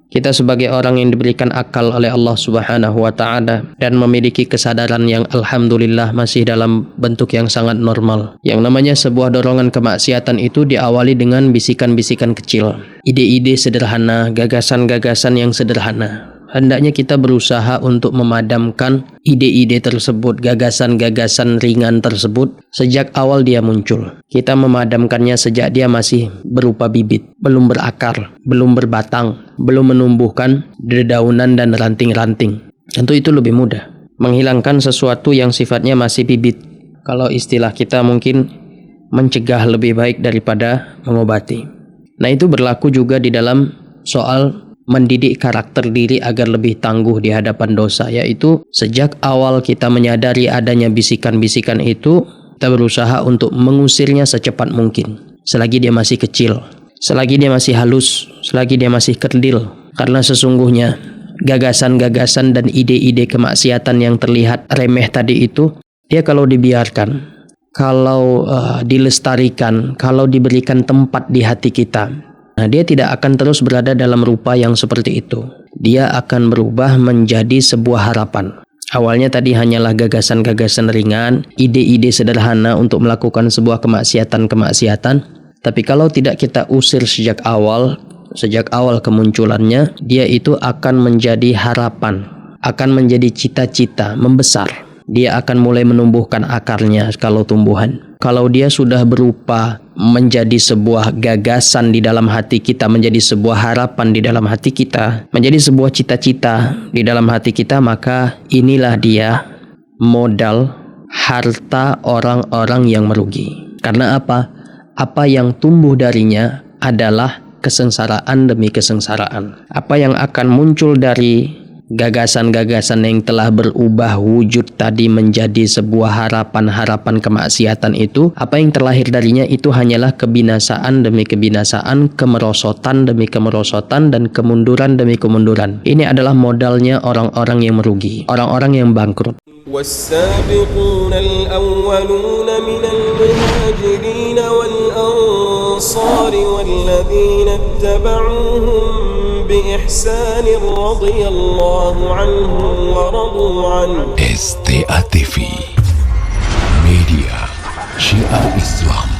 Kita sebagai orang yang diberikan akal oleh Allah Subhanahu wa Ta'ala dan memiliki kesadaran yang alhamdulillah masih dalam bentuk yang sangat normal. Yang namanya sebuah dorongan kemaksiatan itu diawali dengan bisikan-bisikan kecil, ide-ide sederhana, gagasan-gagasan yang sederhana. Hendaknya kita berusaha untuk memadamkan ide-ide tersebut, gagasan-gagasan ringan tersebut sejak awal dia muncul. Kita memadamkannya sejak dia masih berupa bibit, belum berakar, belum berbatang, belum menumbuhkan dedaunan dan ranting-ranting. Tentu itu lebih mudah. Menghilangkan sesuatu yang sifatnya masih bibit. Kalau istilah kita mungkin mencegah lebih baik daripada mengobati. Nah, itu berlaku juga di dalam soal mendidik karakter diri agar lebih tangguh di hadapan dosa, yaitu sejak awal kita menyadari adanya bisikan-bisikan itu, kita berusaha untuk mengusirnya secepat mungkin. Selagi dia masih kecil, selagi dia masih halus, selagi dia masih kerdil. Karena sesungguhnya gagasan-gagasan dan ide-ide kemaksiatan yang terlihat remeh tadi itu, dia kalau dibiarkan, kalau dilestarikan, kalau diberikan tempat di hati kita, nah, dia tidak akan terus berada dalam rupa yang seperti itu. Dia akan berubah menjadi sebuah harapan. Awalnya tadi hanyalah gagasan-gagasan ringan, ide-ide sederhana untuk melakukan sebuah kemaksiatan-kemaksiatan. Tapi kalau tidak kita usir sejak awal kemunculannya, dia itu akan menjadi harapan, akan menjadi cita-cita, membesar. Dia akan mulai menumbuhkan akarnya kalau tumbuhan. Kalau dia sudah berupa menjadi sebuah gagasan di dalam hati kita, menjadi sebuah harapan di dalam hati kita, menjadi sebuah cita-cita di dalam hati kita, maka inilah dia modal harta orang-orang yang merugi. Karena apa? Apa yang tumbuh darinya adalah kesengsaraan demi kesengsaraan. Apa yang akan muncul dari gagasan-gagasan yang telah berubah wujud tadi menjadi sebuah harapan-harapan kemaksiatan itu, apa yang terlahir darinya itu hanyalah kebinasaan demi kebinasaan, kemerosotan demi kemerosotan, dan kemunduran demi kemunduran. Ini adalah modalnya orang-orang yang merugi, orang-orang yang bangkrut. والسابقون الأولون من المهاجرين والأنصار والذين اتبعوهم بإحسان رضي الله عنهم ورضوا عنه. STA TV Media Syiar Islam.